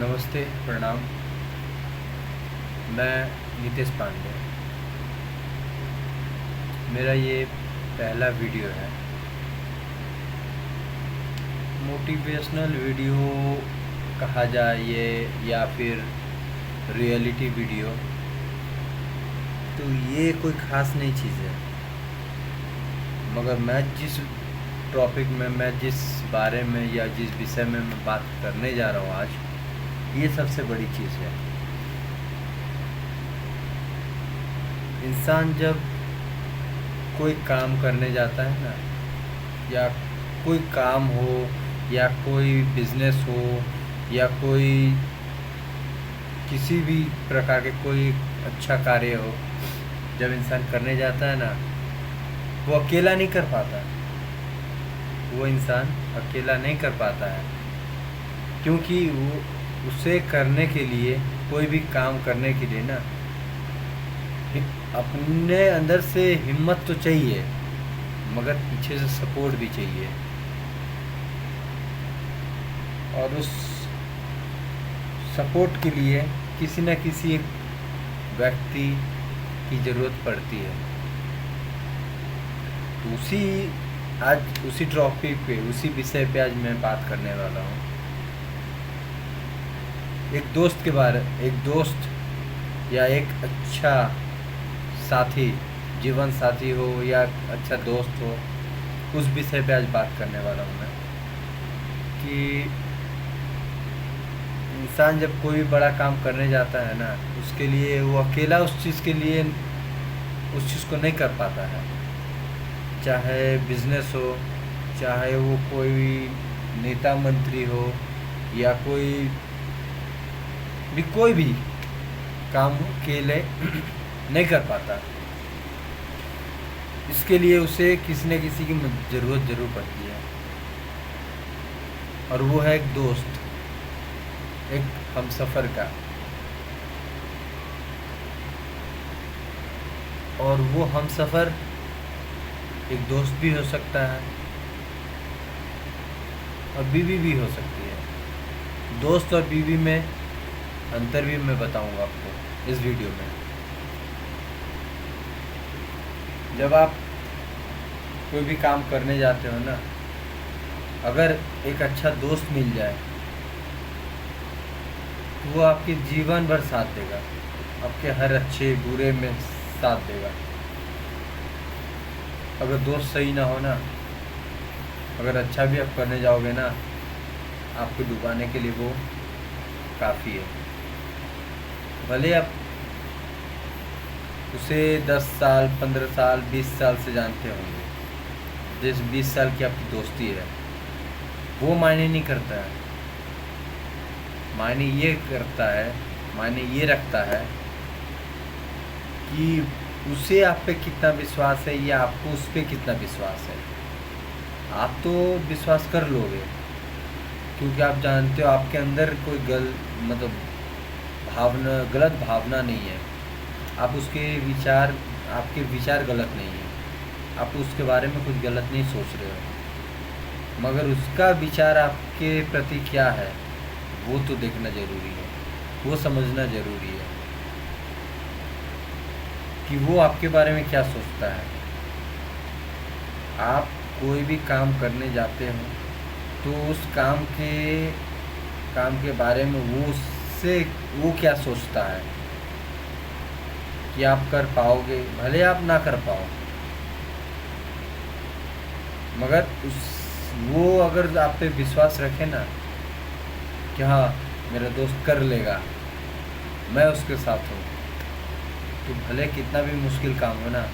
नमस्ते, प्रणाम। मैं नितेश पांडे। मेरा ये पहला वीडियो है। मोटिवेशनल वीडियो कहा जाए ये, या फिर रियलिटी वीडियो, तो ये कोई ख़ास नहीं चीज़ है। मगर मैं जिस टॉपिक में, मैं जिस बारे में या जिस विषय में मैं बात करने जा रहा हूँ आज, ये सबसे बड़ी चीज़ है। इंसान जब कोई काम करने जाता है ना, या कोई काम हो, या कोई बिजनेस हो, या कोई किसी भी प्रकार के कोई अच्छा कार्य हो, जब इंसान करने जाता है ना, वो अकेला नहीं कर पाता। वो इंसान अकेला नहीं कर पाता है, क्योंकि वो उसे करने के लिए, कोई भी काम करने के लिए ना, अपने अंदर से हिम्मत तो चाहिए, मगर पीछे से सपोर्ट भी चाहिए। और उस सपोर्ट के लिए किसी न किसी एक व्यक्ति की ज़रूरत पड़ती है। तो उसी टॉपिक पे, उसी विषय पे आज मैं बात करने वाला हूँ। एक दोस्त या एक अच्छा साथी, जीवन साथी हो या अच्छा दोस्त हो, उस विषय पे आज बात करने वाला हूँ मैं। कि इंसान जब कोई भी बड़ा काम करने जाता है ना, उसके लिए वो अकेला उस चीज़ को नहीं कर पाता है। चाहे बिजनेस हो, चाहे वो कोई नेता मंत्री हो, या कोई भी काम अकेले नहीं कर पाता। इसके लिए उसे किसी न किसी की ज़रूरत ज़रूर पड़ती है। और वो है एक दोस्त, एक हमसफ़र का। और वो हमसफ़र एक दोस्त भी हो सकता है, और बीवी भी हो सकती है। दोस्त और बीवी में अंतर भी मैं बताऊंगा आपको इस वीडियो में। जब आप कोई भी काम करने जाते हो ना, अगर एक अच्छा दोस्त मिल जाए, तो वो आपके जीवन भर साथ देगा, आपके हर अच्छे बुरे में साथ देगा। अगर दोस्त सही ना हो ना, अगर अच्छा भी आप करने जाओगे ना, आपको डुबाने के लिए वो काफ़ी है। भले आप उसे 10 साल, 15 साल, 20 साल से जानते होंगे, जिस 20 साल की आपकी दोस्ती है, वो मायने नहीं करता है। मायने ये रखता है कि उसे आप पे कितना विश्वास है, या आपको उस पे कितना विश्वास है। आप तो विश्वास कर लोगे, क्योंकि आप जानते हो आपके अंदर कोई गलत भावना नहीं है। आपके विचार गलत नहीं है, आप उसके बारे में कुछ गलत नहीं सोच रहे हो। मगर उसका विचार आपके प्रति क्या है, वो तो देखना ज़रूरी है, वो समझना ज़रूरी है कि वो आपके बारे में क्या सोचता है। आप कोई भी काम करने जाते हो, तो उस काम के बारे में वो क्या सोचता है कि आप कर पाओगे। भले आप ना कर पाओ, मगर वो अगर आप पे विश्वास रखे ना कि हाँ, मेरा दोस्त कर लेगा, मैं उसके साथ हूँ, तो भले कितना भी मुश्किल काम हो ना,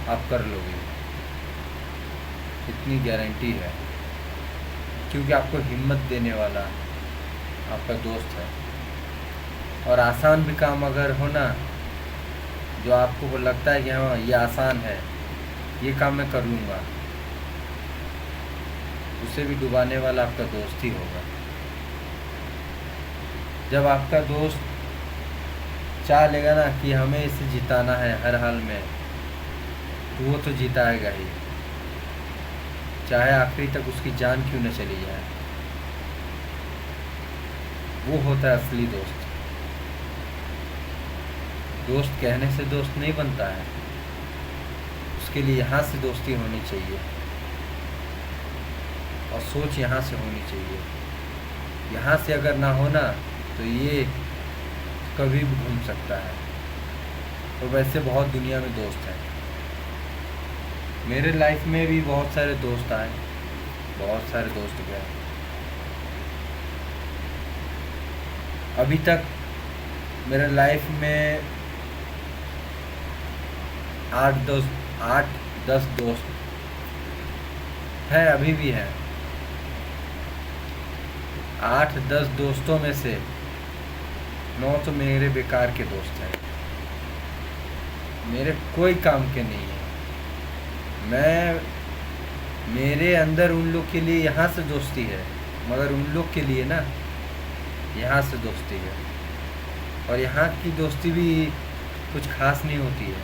आप कर लोगे, इतनी गारंटी है। क्योंकि आपको हिम्मत देने वाला आपका दोस्त है। और आसान भी काम अगर हो ना, जो आपको लगता है कि हाँ ये आसान है, ये काम मैं कर लूँगा, उसे भी डुबाने वाला आपका दोस्त ही होगा। जब आपका दोस्त चाह लेगा ना कि हमें इसे जिताना है हर हाल में, तो वो तो जिताएगा ही, चाहे आखिरी तक उसकी जान क्यों न चली जाए। वो होता है असली दोस्त। दोस्त कहने से दोस्त नहीं बनता है, उसके लिए यहाँ से दोस्ती होनी चाहिए और सोच यहाँ से होनी चाहिए। यहाँ से अगर ना हो ना तो ये कभी भी घूम सकता है। तो वैसे बहुत दुनिया में दोस्त हैं। मेरे लाइफ में भी बहुत सारे दोस्त आए, बहुत सारे दोस्त गए। अभी तक मेरे लाइफ में 8-10 दोस्त हैं, अभी भी हैं। 8-10 दोस्तों में से 9 तो मेरे बेकार के दोस्त हैं, मेरे कोई काम के नहीं है। मेरे अंदर उन लोग के लिए यहाँ से दोस्ती है, मगर उन लोग के लिए ना यहाँ से दोस्ती है। और यहाँ की दोस्ती भी कुछ खास नहीं होती है,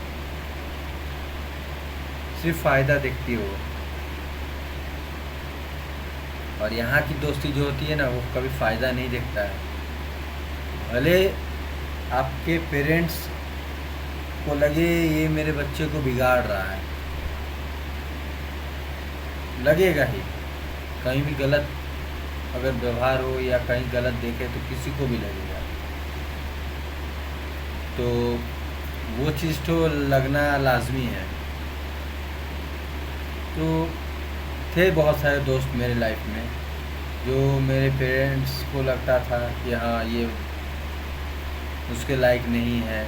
सिर्फ फ़ायदा देखती हो। और यहाँ की दोस्ती जो होती है ना वो कभी फ़ायदा नहीं देखता है। भले आपके पेरेंट्स को लगे ये मेरे बच्चे को बिगाड़ रहा है, लगेगा ही। कहीं भी गलत अगर व्यवहार हो या कहीं गलत देखे तो किसी को भी लगेगा। तो वो चीज़ तो लगना लाजमी है। तो थे बहुत सारे दोस्त मेरे लाइफ में जो मेरे पेरेंट्स को लगता था कि हाँ ये उसके लायक नहीं है,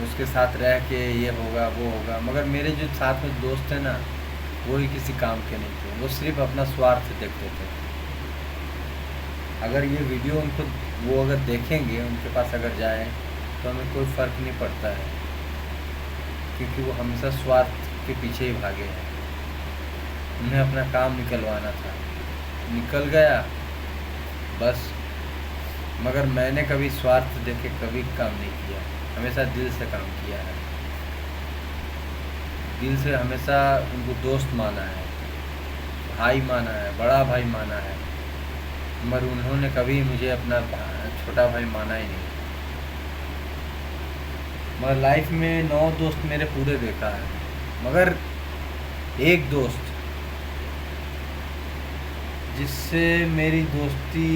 उसके साथ रह के ये होगा वो होगा। मगर मेरे जो साथ में दोस्त थे ना वो ही किसी काम के नहीं थे, वो सिर्फ अपना स्वार्थ देखते थे। अगर ये वीडियो उनको वो अगर देखेंगे, उनके पास अगर जाए तो हमें कोई फ़र्क नहीं पड़ता है, क्योंकि वो हमेशा स्वार्थ के पीछे ही भागे हैं। उन्हें अपना काम निकलवाना था, निकल गया बस। मगर मैंने कभी स्वार्थ देखे कभी काम नहीं किया, हमेशा दिल से काम किया है। दिल से हमेशा उनको दोस्त माना है, भाई माना है, बड़ा भाई माना है। मगर उन्होंने कभी मुझे अपना छोटा भाई माना ही नहीं। मगर लाइफ में 9 दोस्त मेरे पूरे बेकार हैं, मगर एक दोस्त जिससे मेरी दोस्ती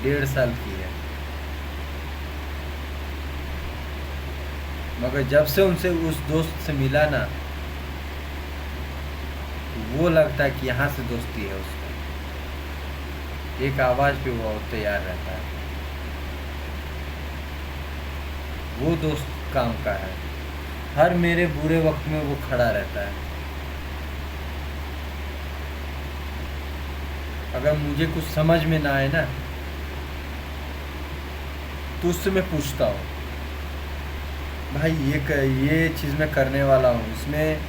1.5 साल की है, मगर जब से उनसे उस दोस्त से मिला ना वो लगता है कि यहाँ से दोस्ती है उसका। एक आवाज़ पे वो तैयार रहता है, वो दोस्त काम का है। हर मेरे बुरे वक्त में वो खड़ा रहता है। अगर मुझे कुछ समझ में ना आए ना तो उससे मैं पूछता हूँ, भाई ये चीज़ मैं करने वाला हूँ, इसमें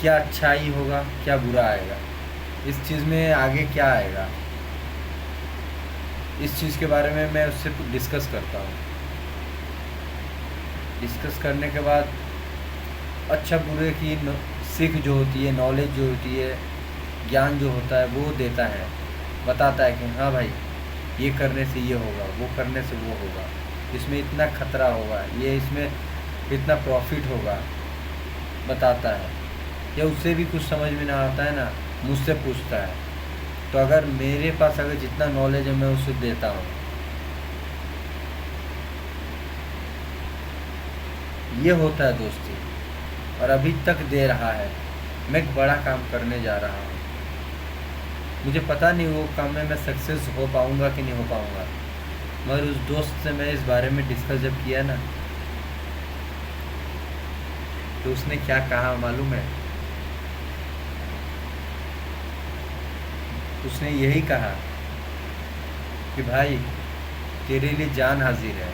क्या अच्छाई होगा क्या बुरा आएगा, इस चीज़ में आगे क्या आएगा। इस चीज़ के बारे में मैं उससे डिस्कस करता हूँ। डिस्कस करने के बाद अच्छा बुरे की सीख जो होती है, नॉलेज जो होती है, ज्ञान जो होता है वो देता है, बताता है कि हाँ भाई ये करने से ये होगा, वो करने से वो होगा, इसमें इतना खतरा होगा, ये इसमें इतना प्रॉफिट होगा, बताता है। या उससे भी कुछ समझ में ना आता है ना मुझसे पूछता है। तो अगर मेरे पास अगर जितना नॉलेज है मैं उसे देता हूँ। ये होता है दोस्ती, और अभी तक दे रहा है। मैं एक बड़ा काम करने जा रहा हूँ, मुझे पता नहीं वो काम में मैं सक्सेस हो पाऊँगा कि नहीं हो पाऊँगा। मगर उस दोस्त से मैं इस बारे में डिस्कस जब किया ना तो उसने क्या कहा मालूम है? उसने यही कहा कि भाई तेरे लिए जान हाजिर है।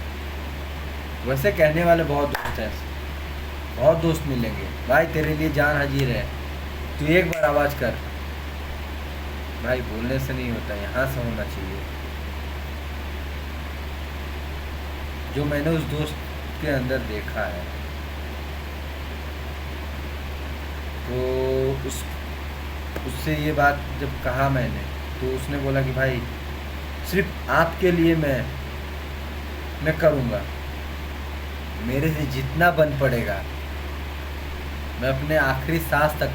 वैसे कहने वाले बहुत दोस्त हैं, बहुत दोस्त मिलेंगे, भाई तेरे लिए जान हाजिर है, तू एक बार आवाज़ कर। भाई बोलने से नहीं होता, यहाँ से होना चाहिए। जो मैंने उस दोस्त के अंदर देखा है तो उससे ये बात जब कहा मैंने तो तो उसने बोला कि भाई सिर्फ आपके लिए मैं करूँगा, मेरे से जितना बन पड़ेगा मैं अपने आखिरी सांस तक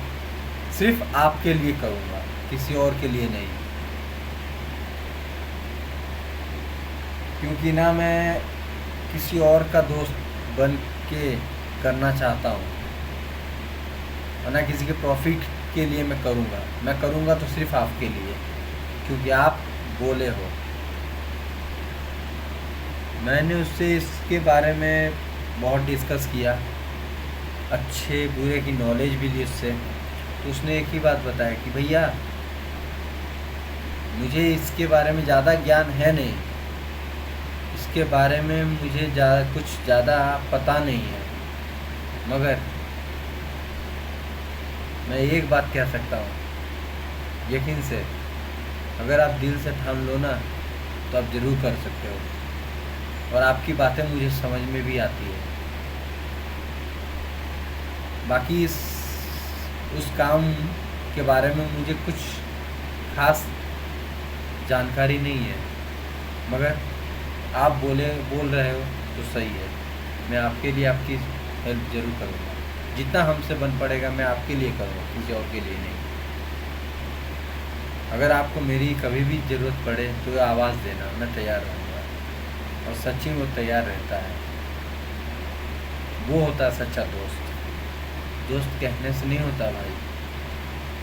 सिर्फ आपके लिए करूँगा, किसी और के लिए नहीं। क्योंकि ना मैं किसी और का दोस्त बन के करना चाहता हूँ, और ना किसी के प्रॉफिट के लिए मैं करूँगा तो सिर्फ आपके लिए, क्योंकि आप बोले हो। मैंने उससे इसके बारे में बहुत डिस्कस किया, अच्छे बुरे की नॉलेज भी ली उससे। तो उसने एक ही बात बताया कि भैया मुझे इसके बारे में ज़्यादा ज्ञान है नहीं, इसके बारे में मुझे कुछ ज़्यादा पता नहीं है, मगर मैं एक बात कह सकता हूँ यकीन से, अगर आप दिल से ठान लो ना तो आप ज़रूर कर सकते हो, और आपकी बातें मुझे समझ में भी आती है। बाकी उस काम के बारे में मुझे कुछ खास जानकारी नहीं है, मगर आप बोल रहे हो तो सही है। मैं आपके लिए आपकी हेल्प ज़रूर करूँगा, जितना हमसे बन पड़ेगा मैं आपके लिए करूँगा, किसी और के लिए नहीं। अगर आपको मेरी कभी भी ज़रूरत पड़े तो आवाज़ देना, मैं तैयार रहूँगा। और सच्ची में वो तैयार रहता है, वो होता है सच्चा दोस्त। दोस्त कहने से नहीं होता भाई,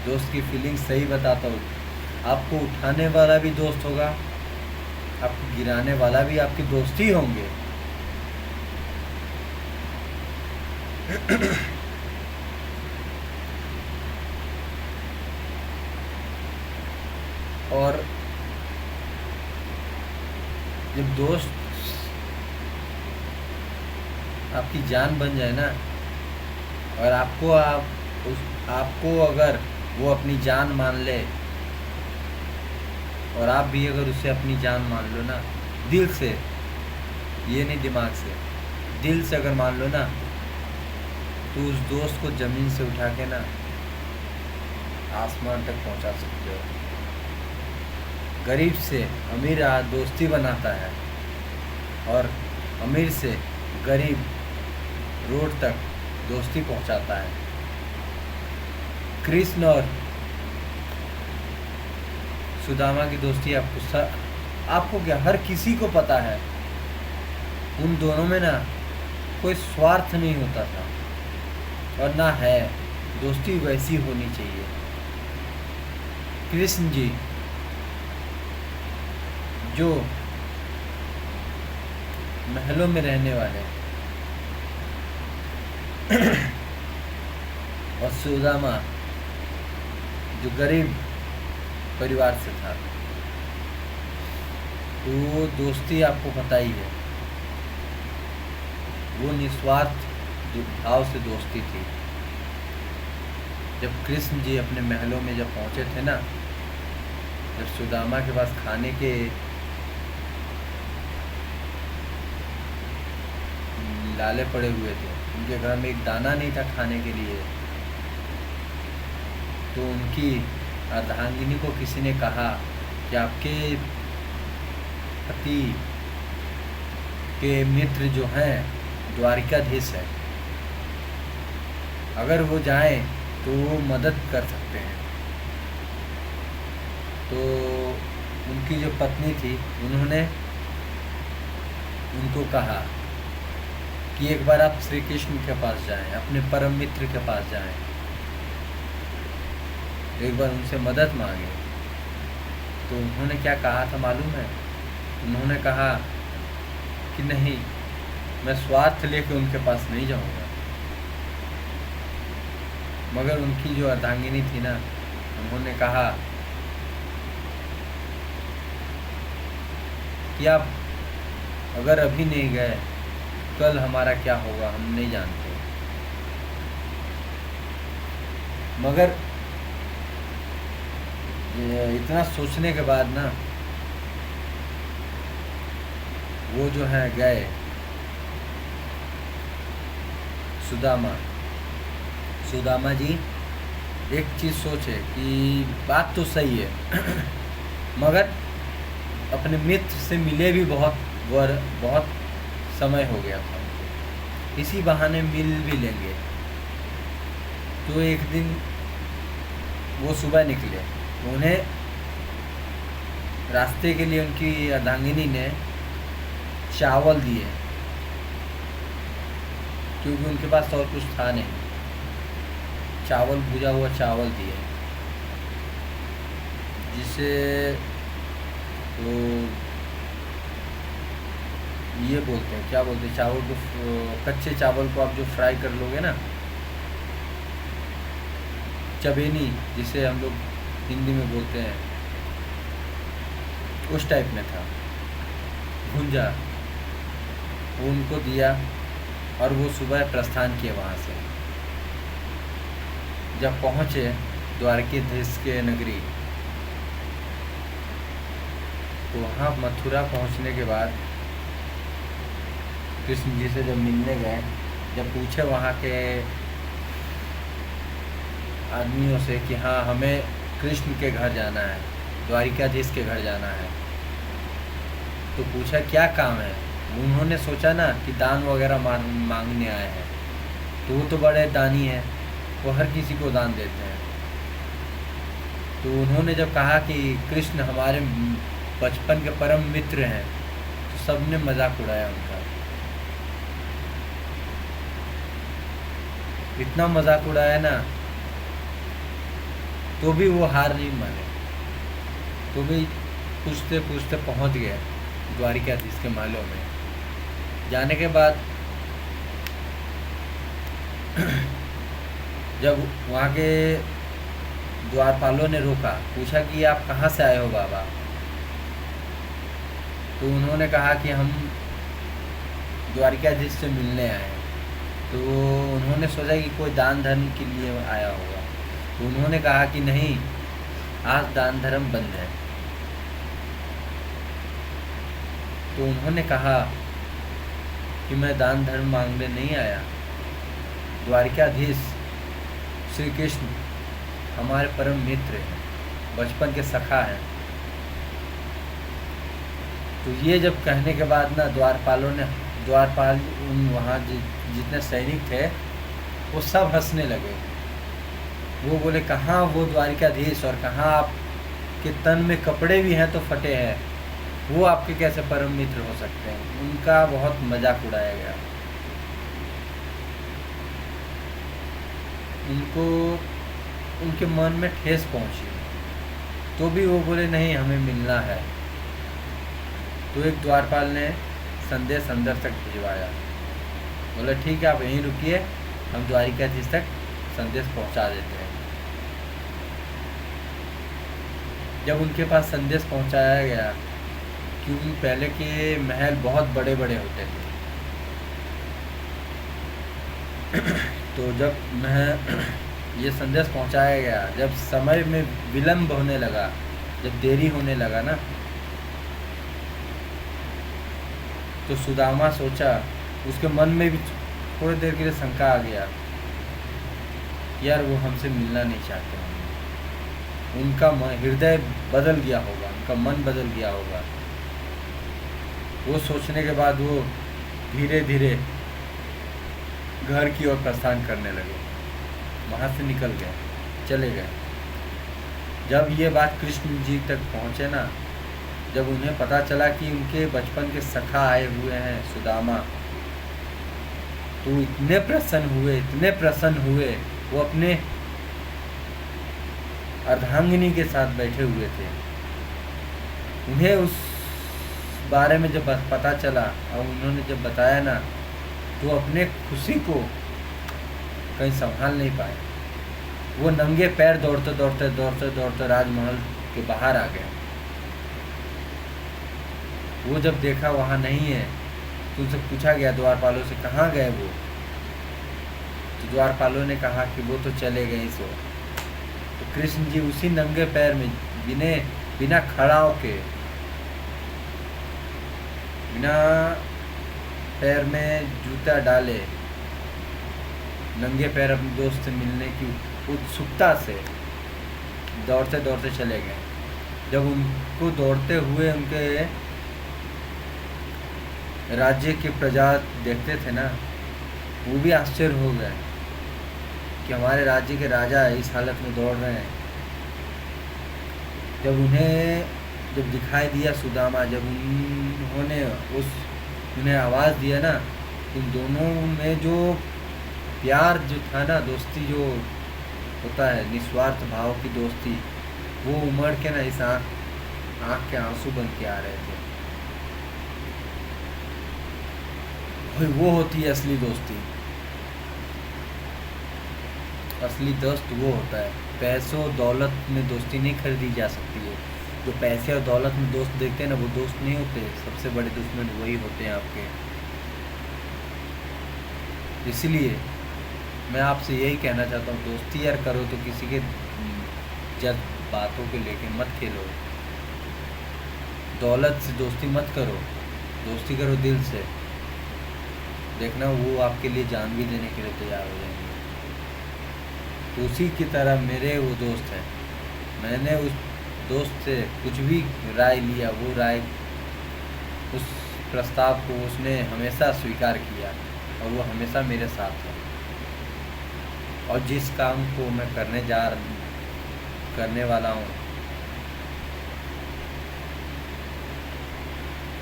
दोस्त की फीलिंग सही बताता हूँ। आपको उठाने वाला भी दोस्त होगा, आपको गिराने वाला भी आपके दोस्त ही होंगे। और जब दोस्त आपकी जान बन जाए ना, और आपको अगर वो अपनी जान मान ले, और आप भी अगर उसे अपनी जान मान लो ना, दिल से, ये नहीं दिमाग से, दिल से अगर मान लो ना, तो उस दोस्त को ज़मीन से उठा के ना आसमान तक पहुंचा सकते हो। गरीब से अमीर दोस्ती बनाता है, और अमीर से गरीब रोड तक दोस्ती पहुंचाता है। कृष्ण और सुदामा की दोस्ती आपको क्या, हर किसी को पता है, उन दोनों में ना कोई स्वार्थ नहीं होता था, और ना है। दोस्ती वैसी होनी चाहिए। कृष्ण जी जो महलों में रहने वाले और सुदामा जो गरीब परिवार से था, तो वो दोस्ती आपको पता ही है, वो निस्वार्थ भाव से दोस्ती थी। जब कृष्ण जी अपने महलों में जब पहुंचे थे ना, जब सुदामा के पास खाने के लाले पड़े हुए थे, उनके घर में एक दाना नहीं था खाने के लिए, तो उनकी अर्धांगिनी को किसी ने कहा कि आपके पति के मित्र जो हैं द्वारिकाधीश है, अगर वो जाएं तो वो मदद कर सकते हैं। तो उनकी जो पत्नी थी, उन्होंने उनको कहा कि एक बार आप श्री कृष्ण के पास जाएं, अपने परम मित्र के पास जाएं, एक बार उनसे मदद मांगे। तो उन्होंने क्या कहा था मालूम है? उन्होंने कहा कि नहीं, मैं स्वार्थ लेके उनके पास नहीं जाऊंगा। मगर उनकी जो अर्धांगिनी थी ना, उन्होंने कहा कि आप अगर अभी नहीं गए, कल हमारा क्या होगा हम नहीं जानते। मगर इतना सोचने के बाद ना, वो जो है गए सुदामा जी एक चीज़ सोचे कि बात तो सही है मगर अपने मित्र से मिले भी बहुत समय हो गया था उनको। इसी बहाने मिल भी लेंगे। तो एक दिन वो सुबह निकले, उन्हें रास्ते के लिए उनकी अर्धांगिनी ने चावल दिए, क्योंकि उनके पास और कुछ था नहीं। चावल, भुजा हुआ चावल दिए, जिसे वो ये बोलते हैं, क्या बोलते हैं, चावल को, कच्चे चावल को आप जो फ्राई कर लोगे ना, चबेनी जिसे हम लोग हिंदी में बोलते हैं, उस टाइप में था, भुंजा, वो उनको दिया। और वो सुबह प्रस्थान किए वहाँ से। जब पहुँचे द्वारकाधीश के नगरी, तो वहाँ मथुरा पहुँचने के बाद कृष्ण जी से जब मिलने गए, जब पूछे वहाँ के आदमियों से कि हाँ हमें कृष्ण के घर जाना है, द्वारकाधीश के घर जाना है, तो पूछा क्या काम है। उन्होंने सोचा ना कि दान वगैरह मांगने आए हैं, तो वो तो बड़े दानी हैं, वो हर किसी को दान देते हैं। तो उन्होंने जब कहा कि कृष्ण हमारे बचपन के परम मित्र हैं, तो सबने मजाक उड़ाया उनका। इतना मजाक उड़ाया ना, तो भी वो हार नहीं माने, तो भी पूछते पूछते पहुंच गए द्वारकाधीश के महलों में। जाने के बाद जब वहाँ के द्वारपालों ने रोका, पूछा कि आप कहाँ से आए हो बाबा, तो उन्होंने कहा कि हम द्वारकाधीश से मिलने आए हैं। तो उन्होंने सोचा कि कोई दान धर्म के लिए आया होगा, तो उन्होंने कहा कि नहीं, आज दान धर्म बंद है। तो उन्होंने कहा कि मैं दान धर्म मांगने नहीं आया, द्वारकाधीश श्री कृष्ण हमारे परम मित्र हैं, बचपन के सखा हैं। तो ये जब कहने के बाद ना द्वारपाल उन वहाँ जितने सैनिक थे वो सब हंसने लगे। वो बोले कहाँ वो द्वारकाधीश, और कहाँ आपके तन में कपड़े भी हैं तो फटे हैं, वो आपके कैसे परम मित्र हो सकते हैं। उनका बहुत मजाक उड़ाया गया। उनको उनके मन में ठेस पहुंची, तो भी वो बोले नहीं, हमें मिलना है। तो एक द्वारपाल ने संदेश अंदर तक भिजवाया, बोला ठीक है आप यहीं रुकिए, हम द्वारकाधीश तक संदेश पहुंचा देते हैं। जब उनके पास संदेश पहुंचाया गया, क्योंकि पहले के महल बहुत बड़े बड़े होते थे, तो जब ये संदेश पहुंचाया गया, जब समय में विलंब होने लगा, जब देरी होने लगा ना, तो सुदामा सोचा, उसके मन में भी थोड़ी देर के लिए शंका आ गया, यार वो हमसे मिलना नहीं चाहते होंगे, उनका हृदय बदल गया होगा, उनका मन बदल गया होगा। वो सोचने के बाद वो धीरे धीरे घर की ओर प्रस्थान करने लगे, वहाँ से निकल गए, चले गए। जब ये बात कृष्ण जी तक पहुँचे ना, जब उन्हें पता चला कि उनके बचपन के सखा आए हुए हैं सुदामा, तो इतने प्रसन्न हुए, वो अपने अर्धांगिनी के साथ बैठे हुए थे। उन्हें उस बारे में जब पता चला और उन्होंने जब बताया ना, तो अपने खुशी को कहीं संभाल नहीं पाए। वो नंगे पैर दौड़ते राजमहल के बाहर आ गए। वो जब देखा वहाँ नहीं है, तो उनसे पूछा गया द्वारपालों से, कहाँ गए वो। तो द्वारपालों ने कहा कि वो तो चले गए सो। तो कृष्ण जी उसी नंगे पैर में बिना खड़ा होके, बिना पैर में जूता डाले, नंगे पैर अपने दोस्त से मिलने की उत्सुकता से दौड़ते चले गए। जब उनको दौड़ते हुए उनके राज्य की प्रजा देखते थे ना, वो भी आश्चर्य हो गए कि हमारे राज्य के राजा इस हालत में दौड़ रहे हैं। जब दिखाई दिया सुदामा, जब उन्होंने उन्हें आवाज़ दिया ना, उन दोनों में जो प्यार जो था ना, दोस्ती जो होता है, निस्वार्थ भाव की दोस्ती, वो उमड़ के ना इस आँख के आंसू बन के आ रहे थे। वो होती है असली दोस्ती। असली दोस्त वो होता है। पैसों दौलत में दोस्ती नहीं खरीदी जा सकती है। जो पैसे और दौलत में दोस्त देखते हैं ना, वो दोस्त नहीं होते। सबसे बड़े दुश्मन वही होते हैं आपके। इसलिए मैं आपसे यही कहना चाहता हूँ, दोस्ती यार करो तो किसी के जब बातों को लेके मत खेलो। दौलत से दोस्ती मत करो, दोस्ती करो दिल से। देखना वो आपके लिए जान भी देने के लिए तैयार हो जाएंगे। तो उसी की तरह मेरे वो दोस्त हैं। मैंने उस दोस्त से कुछ भी राय लिया, वो राय, उस प्रस्ताव को उसने हमेशा स्वीकार किया और वो हमेशा मेरे साथ है। और जिस काम को मैं करने वाला हूँ,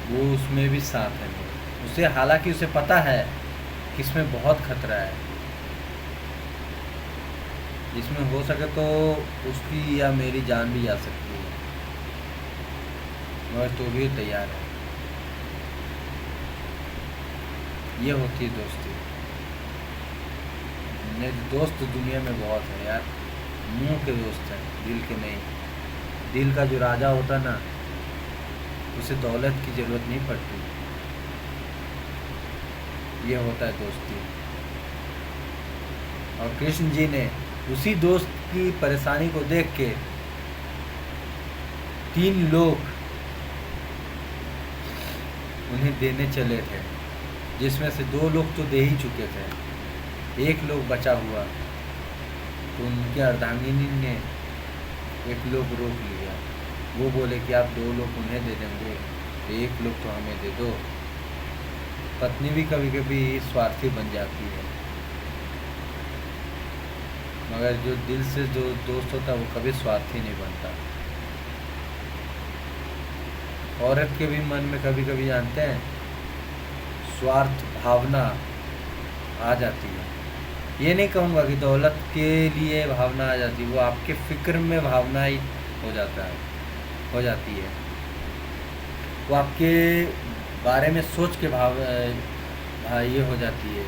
वो उसमें भी साथ है मेरे। उसे, हालांकि उसे पता है कि इसमें बहुत खतरा है, जिसमें हो सके तो उसकी या मेरी जान भी जा सकती है, मगर तो भी तैयार है। ये होती है दोस्ती। मेरे दोस्त दुनिया में बहुत है यार। मुंह के दोस्त हैं, दिल के नहीं। दिल का जो राजा होता ना, उसे दौलत की ज़रूरत नहीं पड़ती। ये होता है दोस्ती। और कृष्ण जी ने उसी दोस्त की परेशानी को देख के 3 लोग उन्हें देने चले थे, जिसमें से 2 लोग तो दे ही चुके थे, 1 लोग बचा हुआ। तो उनकी अर्धांगिनी ने 1 लोग रोक लिया। वो बोले कि आप 2 लोग उन्हें दे देंगे, 1 लोग तो हमें दे दो। पत्नी भी कभी कभी स्वार्थी बन जाती है, मगर जो दिल से जो दोस्त होता है वो कभी स्वार्थी नहीं बनता। औरत के भी मन में कभी कभी, जानते हैं, स्वार्थ भावना आ जाती है। ये नहीं कहूँगा कि दौलत के लिए भावना आ जाती है, वो आपके फिक्र में भावना ही हो जाती है। वो आपके बारे में सोच के ये हो जाती है,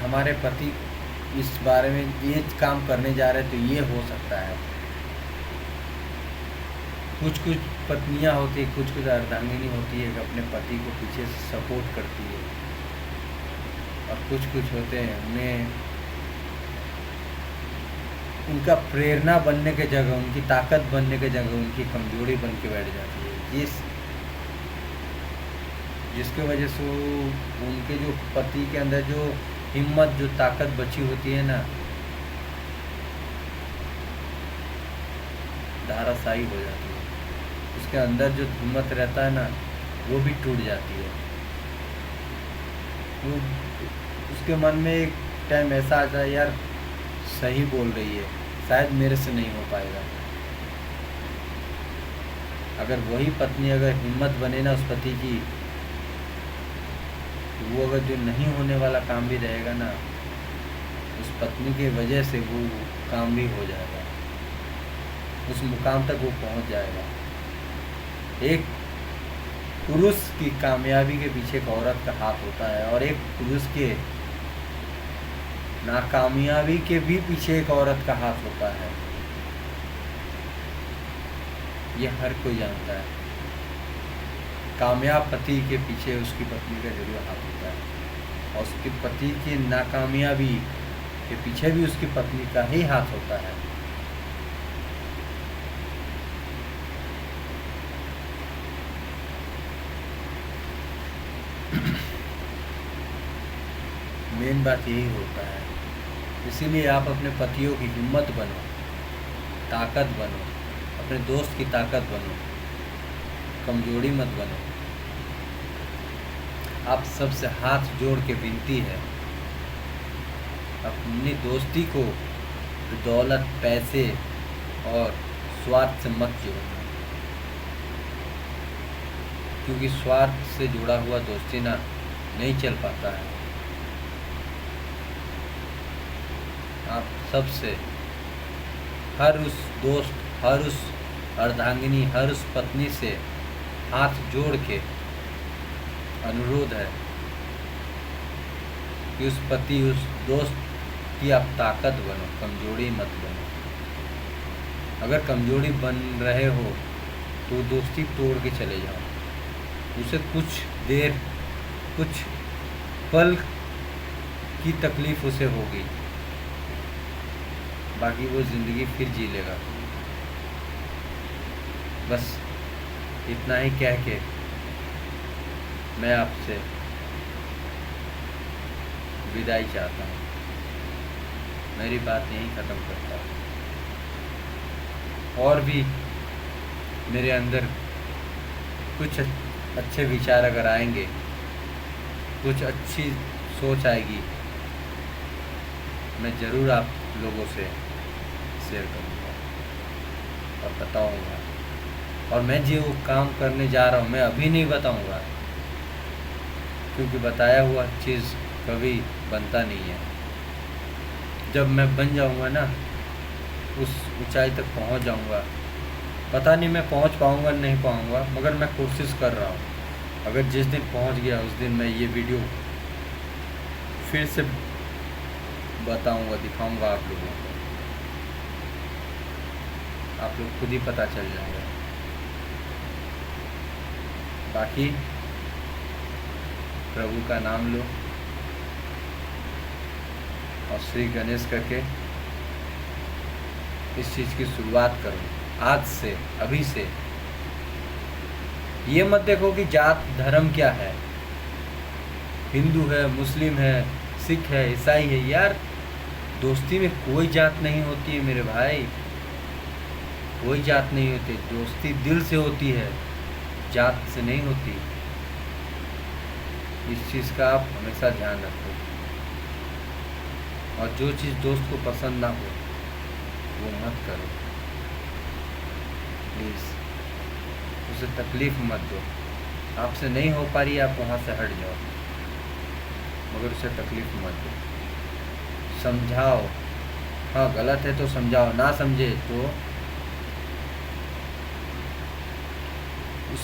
हमारे पति इस बारे में ये काम करने जा रहे हैं तो ये हो सकता है। कुछ पत्नियां होती है, कुछ अर्धांगिनी होती है कि अपने पति को पीछे से सपोर्ट करती है, और कुछ होते हैं उन्हें उनका प्रेरणा बनने के जगह, उनकी ताकत बनने के जगह उनकी कमजोरी बन के बैठ जाती है, जिसके वजह से उनके जो पति के अंदर जो हिम्मत, जो ताकत बची होती है ना, धाराशायी हो जाती है। उसके अंदर जो हिम्मत रहता है ना, वो भी टूट जाती है। वो उसके मन में एक टाइम ऐसा आता है, यार सही बोल रही है, शायद मेरे से नहीं हो पाएगा। अगर वही पत्नी अगर हिम्मत बने ना उस पति की, वो अगर जो नहीं होने वाला काम भी रहेगा ना, उस पत्नी की वजह से वो काम भी हो जाएगा, उस मुकाम तक वो पहुंच जाएगा। एक पुरुष की कामयाबी के पीछे एक औरत का हाथ होता है, और एक पुरुष के नाकामयाबी के भी पीछे एक औरत का हाथ होता है। ये हर कोई जानता है। कामयाब पति के पीछे उसकी पत्नी का जरूर हाथ होता है, और उसके पति की नाकामयाबी के पीछे भी उसकी पत्नी का ही हाथ होता है। मेन बात यही होता है। इसीलिए आप अपने पतियों की हिम्मत बनो, ताकत बनो, अपने दोस्त की ताकत बनो, कमजोरी मत बनो। आप सबसे हाथ जोड़ के विनती है, अपनी दोस्ती को दौलत, पैसे और स्वार्थ से मत जोड़ना, क्योंकि स्वार्थ से जुड़ा हुआ दोस्ती ना नहीं चल पाता है। आप सबसे हर उस दोस्त, हर उस अर्धांगिनी, हर उस पत्नी से हाथ जोड़ के अनुरोध है कि उस पति, उस दोस्त की आप ताकत बनो, कमजोरी मत बनो। अगर कमजोरी बन रहे हो तो दोस्ती तोड़ के चले जाओ। उसे कुछ देर, कुछ पल की तकलीफ उसे होगी, बाकी वो ज़िंदगी फिर जी लेगा। बस इतना ही कह के मैं आपसे विदाई चाहता हूँ, मेरी बात यहीं ख़त्म करता हूँ। और भी मेरे अंदर कुछ अच्छे विचार अगर आएंगे, कुछ अच्छी सोच आएगी, मैं ज़रूर आप लोगों से शेयर करूँगा और बताऊँगा। और मैं जो काम करने जा रहा हूँ मैं अभी नहीं बताऊँगा, क्योंकि बताया हुआ चीज़ कभी बनता नहीं है। जब मैं बन जाऊँगा ना, उस ऊंचाई तक पहुँच जाऊँगा, पता नहीं मैं पहुँच पाऊँगा नहीं पाऊँगा, मगर मैं कोशिश कर रहा हूँ। अगर जिस दिन पहुँच गया उस दिन मैं ये वीडियो फिर से बताऊँगा, दिखाऊँगा आप लोगों को। आप लोग खुद ही पता चल जाएगा। बाकी प्रभु का नाम लो और श्री गणेश करके इस चीज़ की शुरुआत करो आज से, अभी से। ये मत देखो कि जात धर्म क्या है, हिंदू है, मुस्लिम है, सिख है, ईसाई है। यार दोस्ती में कोई जात नहीं होती है मेरे भाई, कोई जात नहीं होती। दोस्ती दिल से होती है, जात से नहीं होती। इस चीज़ का आप हमेशा ध्यान रखो। और जो चीज़ दोस्त को पसंद ना हो वो मत करो प्लीज़, उसे तकलीफ़ मत दो। आपसे नहीं हो पा रही, आप वहाँ से हट जाओ, मगर उसे तकलीफ़ मत दो। समझाओ, हाँ गलत है तो समझाओ, ना समझे तो उस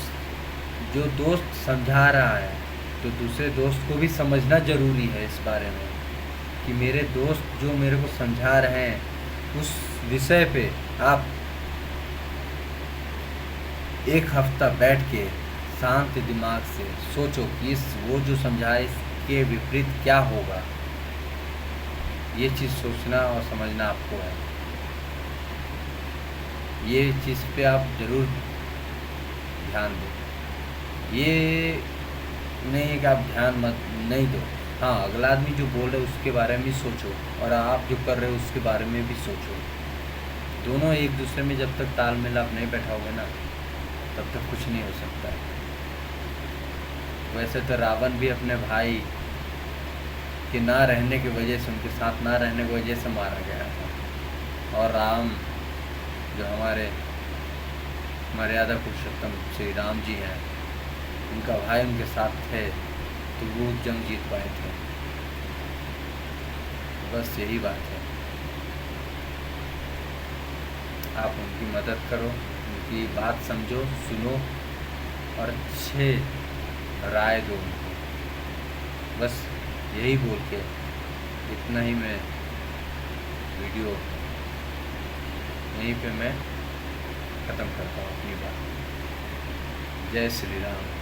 जो दोस्त समझा रहा है तो दूसरे दोस्त को भी समझना ज़रूरी है इस बारे में, कि मेरे दोस्त जो मेरे को समझा रहे हैं उस विषय पे आप एक हफ्ता बैठ के शांत दिमाग से सोचो कि वो जो समझाए इसके विपरीत क्या होगा। ये चीज़ सोचना और समझना आपको है। ये चीज़ पे आप ज़रूर ध्यान दो। ये नहीं है कि आप ध्यान मत नहीं दो, हाँ अगला आदमी जो बोल रहे है उसके बारे में भी सोचो और आप जो कर रहे हो उसके बारे में भी सोचो। दोनों एक दूसरे में जब तक तालमेल आप नहीं बैठाओगे ना, तब तक कुछ नहीं हो सकता है। वैसे तो रावण भी अपने भाई के ना रहने की वजह से, उनके साथ ना रहने की वजह से मारा गया था। और राम जो हमारे मर्यादा पुरुषोत्तम श्री राम जी हैं, उनका भाई उनके साथ थे तो वो जंग जीत पाए थे। बस यही बात है। आप उनकी मदद करो, उनकी बात समझो, सुनो और अच्छे राय दो उनको। बस यही बोल के इतना ही मैं वीडियो यहीं पे मैं ख़त्म करता हूँ अपनी बात। जय श्री राम।